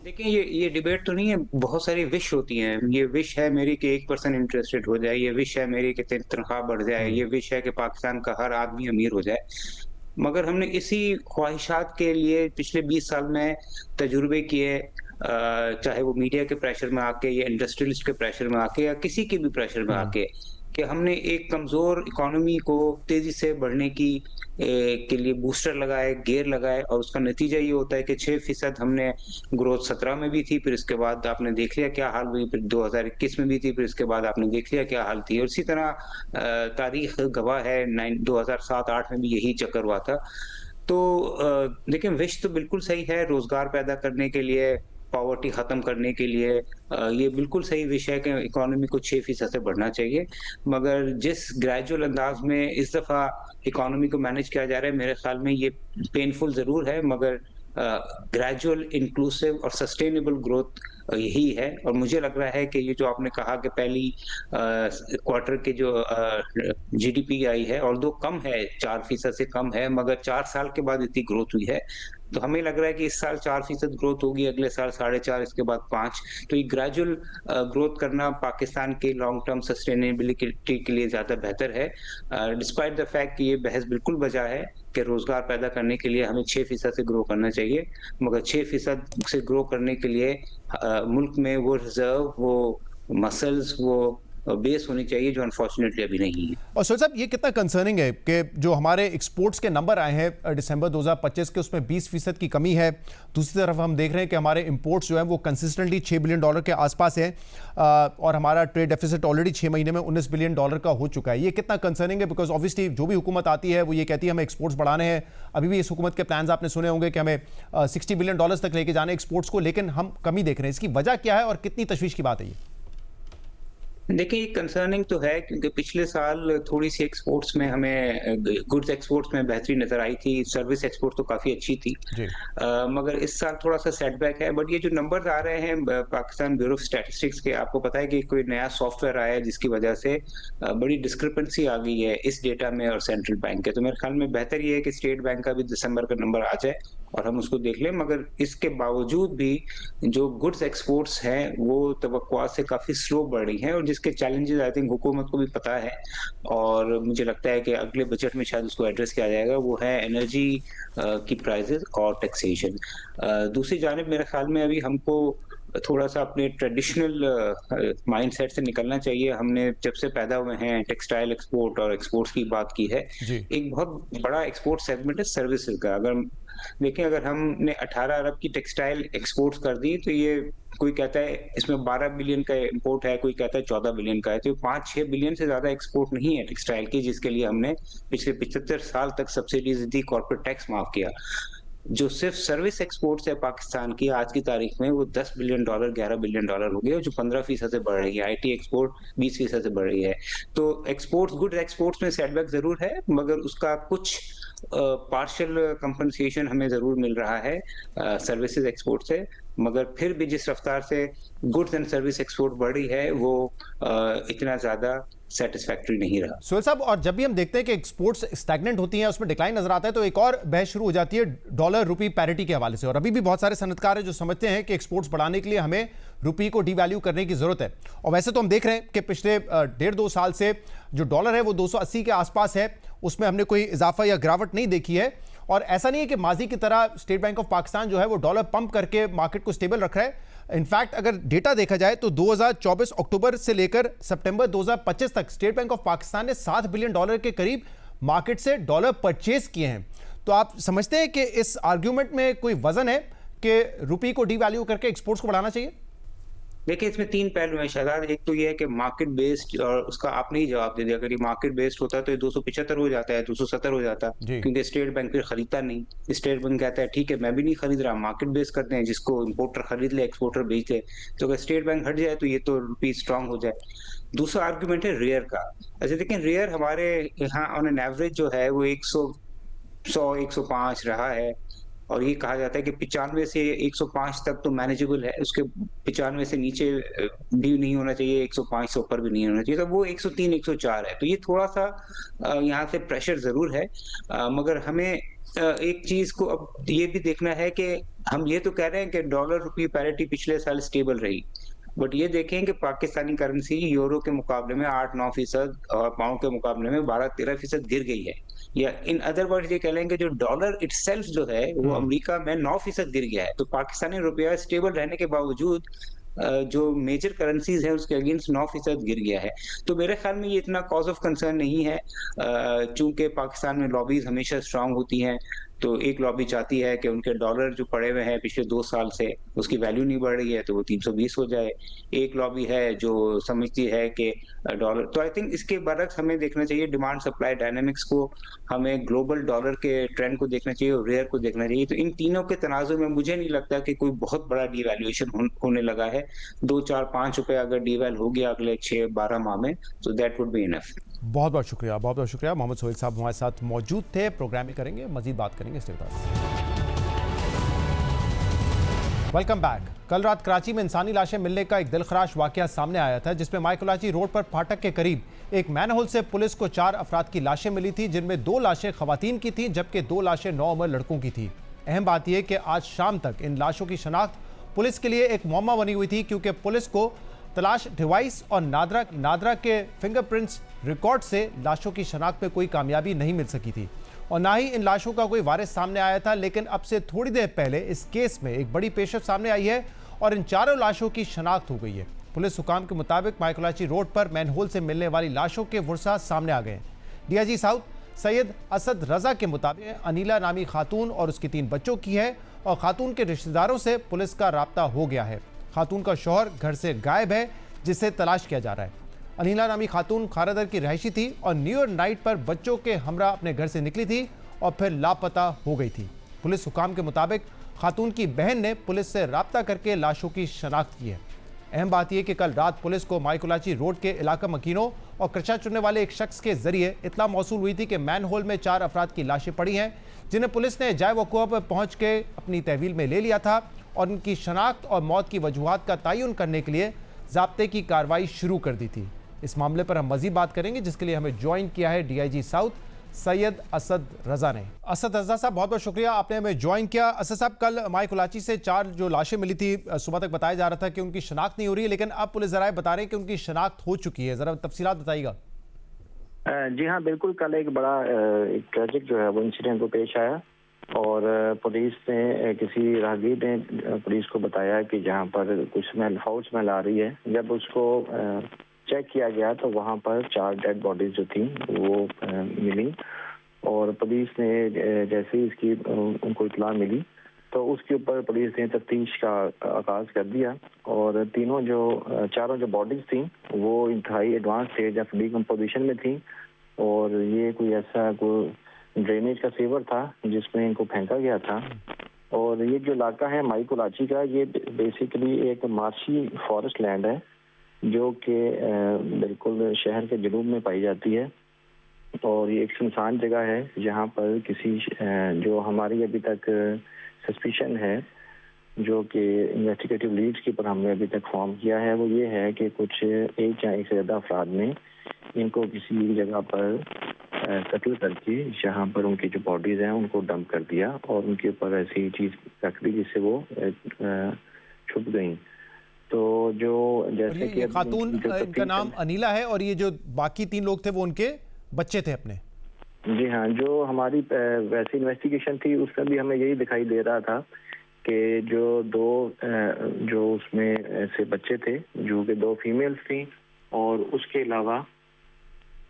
देखिए, ये डिबेट तो नहीं है, बहुत सारी विश होती हैं। ये विश है मेरी कि 1% इंटरेस्ट रेट हो जाए, ये विश है मेरी कि तनख्वाह बढ़ जाए, ये विश है कि पाकिस्तान का हर आदमी अमीर हो जाए। मगर हमने इसी ख्वाहिशात के लिए पिछले 20 साल में तजुर्बे किए, चाहे वो मीडिया के प्रेशर में आके या इंडस्ट्रियलिस्ट के प्रेशर में आके या किसी के भी प्रेशर में आके, कि हमने एक कमज़ोर इकोनॉमी को तेज़ी से बढ़ने के लिए बूस्टर लगाए, गियर लगाए और उसका नतीजा ये होता है कि 6% हमने ग्रोथ 17 में भी थी, फिर इसके बाद आपने देख लिया क्या हाल हुई, फिर 2021 में भी थी, फिर इसके बाद आपने देख लिया क्या हाल थी और इसी तरह तारीख गवाह है 2007-8 में भी यही चक्कर हुआ था। तो देखिए विश तो बिल्कुल सही है रोज़गार पैदा करने के लिए, पॉवर्टी खत्म करने के लिए ये बिल्कुल सही विषय है कि इकोनॉमी को 6% से बढ़ना चाहिए। मगर जिस ग्रेजुअल अंदाज में इस दफ़ा इकोनॉमी को मैनेज किया जा रहा है, मेरे ख्याल में ये पेनफुल ज़रूर है मगर ग्रेजुअल, इंक्लूसिव और सस्टेनेबल ग्रोथ यही है। और मुझे लग रहा है कि ये जो आपने कहा कि पहली क्वार्टर के जो जीडीपी आई है और दो कम है, 4% से कम है, मगर 4 साल के बाद इतनी ग्रोथ हुई है। तो हमें लग रहा है कि इस साल 4% ग्रोथ होगी, अगले साल 4.5, इसके बाद 5। तो ये ग्रेजुअल ग्रोथ करना पाकिस्तान के लॉन्ग टर्म सस्टेनेबिलिटी के लिए ज़्यादा बेहतर है। डिस्पाइट द फैक्ट कि ये बहस बिल्कुल वजह है कि रोज़गार पैदा करने के लिए हमें 6% से ग्रो करना चाहिए, मगर 6% से ग्रो करने के लिए मुल्क में वो रिज़र्व, वो मसल्स, वो बेस होनी चाहिए जो अनफॉर्चुनेटली अभी नहीं है। और सोहेल साहब ये कितना कंसर्निंग है कि जो हमारे एक्सपोर्ट्स के नंबर आए हैं दिसंबर 2025 के, उसमें 20% की कमी है। दूसरी तरफ हम देख रहे हैं कि हमारे इंपोर्ट्स जो हैं वो कंसिस्टेंटली $6 बिलियन के आसपास है और हमारा ट्रेड डेफिसिट ऑलरेडी 6 महीने में $19 बिलियन का हो चुका है। ये कितना कंसर्निंग है? बिकॉज ऑब्वियसली जो भी हुकूमत आती है वो ये कहती है हमें एक्सपोर्ट्स बढ़ाने हैं। अभी भी इस हुकूमत के प्लान्स आपने सुने होंगे कि हमें $60 बिलियन तक लेके जाने एक्सपोर्ट्स को, लेकिन हम कमी देख रहे हैं। इसकी वजह क्या है और कितनी तशवीश की बात है ये? देखिए कंसर्निंग तो है क्योंकि पिछले साल थोड़ी सी एक्सपोर्ट्स में हमें गुड्स एक्सपोर्ट्स में बेहतरी नजर आई थी, सर्विस एक्सपोर्ट तो काफी अच्छी थी। मगर इस साल थोड़ा सा सेटबैक है। बट ये जो नंबर्स आ रहे हैं पाकिस्तान ब्यूरो ऑफ स्टैटिस्टिक्स के, आपको पता है कि कोई नया सॉफ्टवेयर आया है जिसकी वजह से बड़ी डिस्क्रिपेंसी आ गई है इस डेटा में और सेंट्रल बैंक के। तो मेरे ख्याल में बेहतर ये है कि स्टेट बैंक का भी दिसंबर का नंबर आ जाए और हम उसको देख लें। मगर इसके बावजूद भी जो गुड्स एक्सपोर्ट्स हैं वो तवक्कुआत से काफी स्लो बढ़ रही हैं और जिसके चैलेंजेस आई थिंक हुकूमत को भी पता है और मुझे लगता है कि अगले बजट में शायद उसको एड्रेस किया जाएगा। वो है एनर्जी की प्राइसेस और टैक्सेशन। दूसरी जानिब मेरे ख्याल में अभी हमको थोड़ा सा अपने ट्रेडिशनल माइंडसेट से निकलना चाहिए। हमने जब से पैदा हुए हैं टेक्सटाइल एक्सपोर्ट और एक्सपोर्ट्स की बात की है। एक बहुत बड़ा एक्सपोर्ट सेगमेंट है सर्विसेज का। अगर देखें, अगर हमने 18 अरब की टेक्सटाइल एक्सपोर्ट्स कर दी तो ये कोई कहता है इसमें 12 बिलियन का इंपोर्ट है, कोई कहता है 14 बिलियन का है। तो 5-6 बिलियन से ज्यादा एक्सपोर्ट नहीं है टेक्सटाइल की, जिसके लिए हमने पिछले 75 साल तक सब्सिडीज दी, कॉर्पोरेट टैक्स माफ किया। जो सिर्फ सर्विस एक्सपोर्ट्स है पाकिस्तान की आज की तारीख में वो $10 बिलियन, $11 बिलियन हो गए, जो 15% से बढ़ रही है। आईटी एक्सपोर्ट 20% से बढ़ रही है। तो एक्सपोर्ट्स, गुड एक्सपोर्ट्स में सेटबैक जरूर है मगर उसका कुछ पार्शियल कंपनसेशन हमें जरूर मिल रहा है सर्विसेज एक्सपोर्ट से। मगर फिर भी जिस रफ्तार से गुड्स एंड सर्विस एक्सपोर्ट बढ़ रही है वो इतना ज्यादा सेटिस्फैक्टरी नहीं रहा। सोहेल साहब, और जब भी हम देखते हैं कि एक्सपोर्ट्स स्टैग्नेंट होती हैं, उसमें डिक्लाइन नजर आता है, तो एक और बहस शुरू हो जाती है डॉलर रुपी पैरिटी के हवाले से। और अभी भी बहुत सारे सनतकार हैं जो समझते हैं कि एक्सपोर्ट्स बढ़ाने के लिए हमें रुपी को डीवैल्यू करने की जरूरत है। और वैसे तो हम देख रहे हैं कि पिछले 1.5-2 साल से जो डॉलर है वो 280 के आसपास है, उसमें हमने कोई इजाफा या गिरावट नहीं देखी है। और ऐसा नहीं है कि माजी की तरह स्टेट बैंक ऑफ पाकिस्तान जो है वो डॉलर पंप करके मार्केट को स्टेबल रख रहा है। इनफैक्ट अगर डेटा देखा जाए तो 2024 अक्टूबर से लेकर सितंबर 2025 तक स्टेट बैंक ऑफ पाकिस्तान ने $7 बिलियन के करीब मार्केट से डॉलर परचेज किए हैं। तो आप समझते हैं कि इस आर्ग्यूमेंट में कोई वजन है कि रुपी को डीवैल्यू करके एक्सपोर्ट्स को बढ़ाना चाहिए? देखिए इसमें 3 पहलू हैं शहजाद। एक तो ये है कि मार्केट बेस्ड, और उसका आपने ही जवाब दे दिया। अगर ये मार्केट बेस्ड होता तो ये 275 हो जाता है, 270 हो जाता, क्योंकि स्टेट बैंक फिर खरीदता नहीं। स्टेट बैंक कहता है ठीक है मैं भी नहीं खरीद रहा, मार्केट बेस्ड करते हैं, जिसको इंपोर्टर खरीद ले एक्सपोर्टर बेच ले। तो अगर स्टेट बैंक हट जाए तो ये तो रुपी स्ट्रांग हो जाए। दूसरा आर्ग्यूमेंट है रेयर का। अच्छा देखें, रेयर हमारे यहाँ ऑन एन एवरेज जो है वो 105 रहा है और ये कहा जाता है कि 95 से 105 तक तो मैनेजेबल है, उसके 95 से नीचे भी नहीं होना चाहिए, 105 से ऊपर भी नहीं होना चाहिए। तो वो 103-104 है। तो ये थोड़ा सा यहाँ से प्रेशर जरूर है। मगर हमें एक चीज को अब ये भी देखना है कि हम ये तो कह रहे हैं कि डॉलर रुपी पैरिटी पिछले साल स्टेबल रही, बट ये देखें कि पाकिस्तानी करेंसी यूरो के मुकाबले में 8-9% और पाउंड के मुकाबले में 12-13% गिर गई है। या इन अदर वर्ड्स ये कह लें कि जो डॉलर इटसेल्फ जो है वो अमेरिका में 9% गिर गया है। तो पाकिस्तानी रुपया स्टेबल रहने के बावजूद जो मेजर करेंसीज है उसके अगेंस्ट 9% गिर गया है। तो मेरे ख्याल में ये इतना कॉज ऑफ कंसर्न नहीं है, चूंकि पाकिस्तान में लॉबीज हमेशा स्ट्रांग होती हैं। तो एक लॉबी चाहती है कि उनके डॉलर जो पड़े हुए हैं पिछले 2 साल से उसकी वैल्यू नहीं बढ़ रही है तो वो 320 हो जाए। एक लॉबी है जो समझती है कि डॉलर, तो आई थिंक इसके बरक्स हमें देखना चाहिए डिमांड सप्लाई डायनामिक्स को, हमें ग्लोबल डॉलर के ट्रेंड को देखना चाहिए और रेयर को देखना चाहिए। तो इन तीनों के तनाजुर में मुझे नहीं लगता कि कोई बहुत बड़ा डिवैल्यूएशन होने लगा है। 2, 4, 5 रुपए अगर डिवैल हो गया अगले 6-12 माह में तो दैट वुड बी इनफ। बहुत बहुत शुक्रिया, बहुत बहुत शुक्रिया। मोहम्मद सोहेल साहब हमारे साथ मौजूद थे, प्रोग्राम में करेंगे, मजीद बात करेंगे इसके बाद। Welcome back. कल रात कराची में इंसानी लाशें मिलने का एक दिलखराश वाकया सामने आया था, जिसमें माइकोलाची रोड पर फाटक के करीब एक मैनहोल से पुलिस को 4 अफराद की लाशें मिली थी, जिनमें 2 लाशें खवातीन की थीं जबकि 2 लाशें नौउम्र लड़कों की थी। अहम बात यह कि आज शाम तक इन लाशों की शनाख्त पुलिस के लिए एक मुअम्मा बनी हुई थी, क्योंकि पुलिस को तलाश डिवाइस और नादरा के फिंगरप्रिंट्स रिकॉर्ड से लाशों की शनाख्त में कोई कामयाबी नहीं मिल सकी थी और ना ही इन लाशों का कोई वारिस सामने आया था। लेकिन अब से थोड़ी देर पहले इस केस में एक बड़ी पेशरफ सामने आई है और इन 4 लाशों की शनाख्त हो गई है। पुलिस हुकाम के मुताबिक माइकोलाची रोड पर मैनहोल से मिलने वाली लाशों के वर्सा सामने आ गए हैं। डीआईजी साउथ सैयद असद रजा के मुताबिक अनिला नामी खातून और उसकी 3 बच्चों की है और खातून के रिश्तेदारों से पुलिस का राब्ता हो गया है। खातून का शौहर घर से गायब है, जिसे तलाश किया जा रहा है। अनिला नामी खातून खारादर की रहायशी थी और न्यू ईयर नाइट पर बच्चों के हमरा अपने घर से निकली थी और फिर लापता हो गई थी। पुलिस हुकाम के मुताबिक खातून की बहन ने पुलिस से राब्ता करके लाशों की शनाख्त की है। अहम बात यह कि कल रात पुलिस को माइकोलाची रोड के इलाका मकीनों और कचरा चुनने वाले एक शख्स के जरिए इत्ला मौसूल हुई थी कि मैनहोल में 4 अफराद की लाशें पड़ी हैं, जिन्हें पुलिस ने जाए वक़ूअ पर पहुँच के अपनी तहवील में ले लिया था और उनकी शनाख्त और मौत की वजूहात का तयन करने के लिए ज़ाब्ते की कार्रवाई शुरू कर दी थी। इस मामले पर हम मज़ीद बात करेंगे, जिसके लिए हमें ज्वाइन किया है डीआईजी साउथ सैयद असद रजा ने। असद रजा साहब, बहुत बहुत शुक्रिया, आपने हमें ज्वाइन किया। असद साहब, कल माइकोलाची से 4 जो लाशें मिली थी, सुबह तक बताया जा रहा था कि उनकी शनाख्त नहीं हो रही है, लेकिन अब पुलिस ज़राए बता रहे हैं कि उनकी शनाख्त हो चुकी है। ज़रा तफसीलात बताइएगा। जी हाँ, बिल्कुल। कल एक बड़ा एक ट्रेजिक जो है वो इंसिडेंट को पेश आया और पुलिस ने किसी राहगीर ने पुलिस को बताया कि जहाँ पर कुछ स्मेल, फाउल स्मेल आ रही है। जब उसको चेक किया गया तो वहाँ पर 4 डेड बॉडीज जो थी वो मिली और पुलिस ने जैसे ही इसकी उनको इत्तला मिली तो उसके ऊपर पुलिस ने तफ्तीश का आगाज कर दिया और चारों जो बॉडीज थी वो इंतहाई एडवांस स्टेज ऑफ डीकम्पोजिशन में थी और ये कोई ऐसा कोई ड्रेनेज का सीवर था जिसमें इनको फेंका गया था। और ये जो इलाका है माइकोलाची का, ये बेसिकली एक मार्शी फॉरेस्ट लैंड है जो कि बिल्कुल शहर के जनूब में पाई जाती है और ये एक सुनसान जगह है जहाँ पर किसी जो हमारी अभी तक सस्पिशन है जो कि इन्वेस्टिगेटिव लीड्स के ऊपर हमने अभी तक फॉर्म किया है, वो ये है कि कुछ एक या एक से ज़्यादा अफराद ने इनको किसी जगह पर कत्ल करके जहाँ पर उनकी जो बॉडीज़ हैं उनको डंप कर दिया और उनके ऊपर ऐसी चीज़ रख दी जिससे वो छुप गई। तो जो जैसे कि खातून, इनका नाम अनिला है और ये जो बाकी 3 लोग थे वो उनके बच्चे थे अपने। जी हाँ, जो हमारी वैसी इन्वेस्टिगेशन थी उसमें भी हमें यही दिखाई दे रहा था कि जो उसमें ऐसे बच्चे थे जो कि 2 फीमेल्स थी और उसके अलावा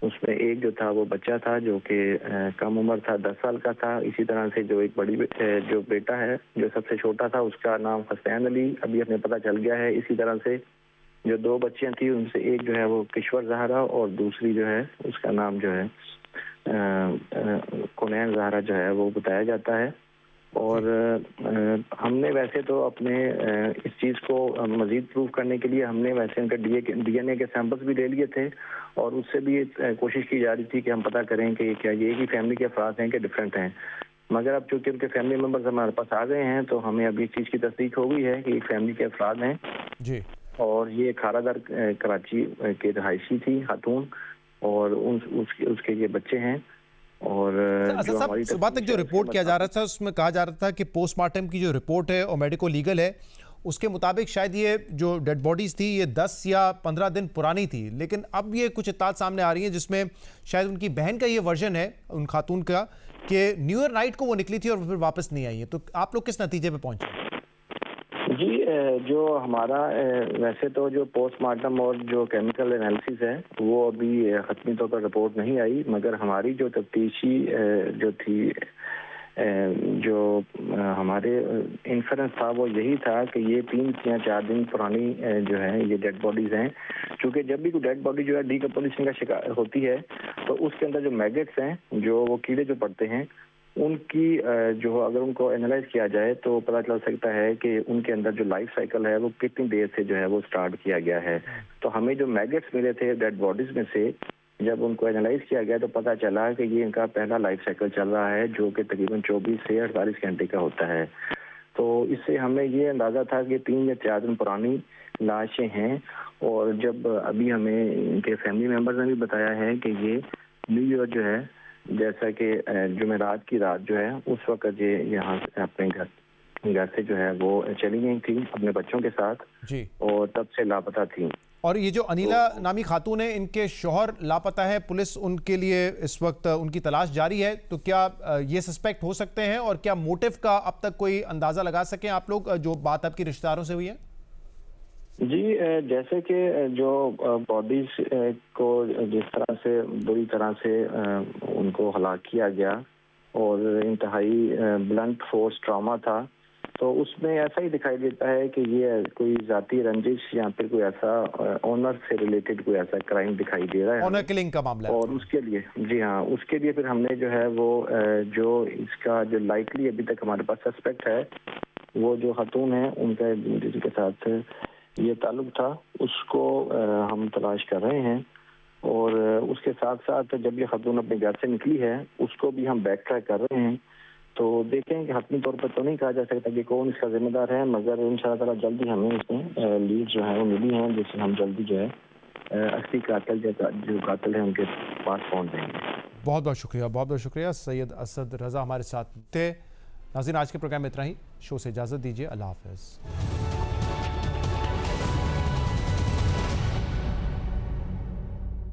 उसमें एक जो था वो बच्चा था जो कि कम उम्र था, 10 साल का था। इसी तरह से जो एक जो बेटा है जो सबसे छोटा था उसका नाम हसैन अली अभी हमें पता चल गया है। इसी तरह से जो 2 बच्चियां थी उनसे एक जो है वो किश्वर जहरा और दूसरी जो है उसका नाम जो है कुनैन जहरा जो है वो बताया जाता है। और हमने वैसे तो अपने इस चीज़ को मज़ीद प्रूव करने के लिए हमने वैसे उनके डीएनए के सैंपल्स भी ले लिए थे और उससे भी कोशिश की जा रही थी कि हम पता करें कि क्या ये ही फैमिली के अफराद हैं कि डिफरेंट हैं। मगर अब चूंकि उनके फैमिली मेम्बर्स हमारे पास आ गए हैं तो हमें अभी इस चीज़ की तस्दीक हो गई है कि एक फैमिली के अफराद हैं जी और ये खारादर कराची के रहायशी थी खातून और उसके ये बच्चे हैं। और सुबह तक जो रिपोर्ट किया जा रहा था उसमें कहा जा रहा था कि पोस्टमार्टम की जो रिपोर्ट है और मेडिको लीगल है उसके मुताबिक शायद ये जो डेड बॉडीज़ थी ये 10 या 15 दिन पुरानी थी, लेकिन अब ये कुछ इत्तालात सामने आ रही हैं जिसमें शायद उनकी बहन का ये वर्जन है उन खातून का कि न्यू ईयर नाइट को वो निकली थी और फिर वापस नहीं आई है। तो आप लोग किस नतीजे पे पहुंचे? जी, जो हमारा वैसे तो जो पोस्टमार्टम और जो केमिकल एनालिसिस है वो अभी हतमी तौर पर रिपोर्ट नहीं आई, मगर हमारी जो तफ्तीशी जो थी जो हमारे इन्फ्रेंस था वो यही था कि ये 3 या 4 दिन पुरानी जो है ये डेड बॉडीज हैं। क्योंकि जब भी कोई डेड बॉडी जो है डीकम्पोजिशन का शिकार होती है तो उसके अंदर जो मैगेट्स हैं, जो वो कीड़े जो पड़ते हैं, उनकी जो अगर उनको एनालाइज किया जाए तो पता चल सकता है कि उनके अंदर जो लाइफ साइकिल है वो कितनी देर से जो है वो स्टार्ट किया गया है। तो हमें जो मैगेट्स मिले थे डेड बॉडीज में से, जब उनको एनालाइज किया गया तो पता चला कि ये इनका पहला लाइफ साइकिल चल रहा है, जो कि तकरीबन 24 से 48 घंटे का होता है। तो इससे हमें ये अंदाज़ा था कि 3 या 4 दिन पुरानी लाशें हैं। और जब अभी हमें इनके फैमिली मेम्बर्स ने भी बताया है कि ये न्यू ईयर जो है, जैसा कि जुमेरात की रात जो है उस वक्त ये यहाँ से अपने घर से जो है वो चली गई थी अपने बच्चों के साथ जी, और तब से लापता थी। और ये जो अनिला नामी खातून है, इनके शौहर लापता है, पुलिस उनके लिए इस वक्त उनकी तलाश जारी है। तो क्या ये सस्पेक्ट हो सकते हैं और क्या मोटिव का अब तक कोई अंदाजा लगा सकें आप लोग, जो बात आपकी रिश्तेदारों से हुई है? जी, जैसे कि जो बॉडीज को जिस तरह से बुरी तरह से उनको हलाक किया गया और इंतहाई ब्लंट फोर्स ट्रॉमा था, तो उसमें ऐसा ही दिखाई देता है कि ये कोई जाती रंजिश या फिर कोई ऐसा ऑनर से रिलेटेड कोई ऐसा क्राइम दिखाई दे रहा है। ऑनर किलिंग का मामला है। और उसके लिए जी हाँ, उसके लिए फिर हमने जो है वो जो इसका जो लाइकली अभी तक हमारे पास सस्पेक्ट है, वो जो खातून है उनका जिनके साथ ये ताल्लुक था, उसको हम तलाश कर रहे हैं। और उसके साथ साथ जब ये खातून अपने घर से निकली है उसको भी हम बैक ट्रैक कर रहे हैं। तो देखें कि हतमी तौर पर तो नहीं कहा जा सकता कि कौन इसका जिम्मेदार है, मगर इंशाअल्लाह ताला जल्दी हमें इसमें लीड जो है वो मिली हैं, जिससे हम जल्दी जो है असली कातिल जो कातिल है उनके पास पहुंच जाएंगे। बहुत बहुत शुक्रिया, बहुत बहुत शुक्रिया। सैयद असद रजा हमारे साथ थे। नाज़रीन, आज के प्रोग्राम में इतना ही। शो से इजाज़त दीजिए। अल्लाह हाफ़िज़।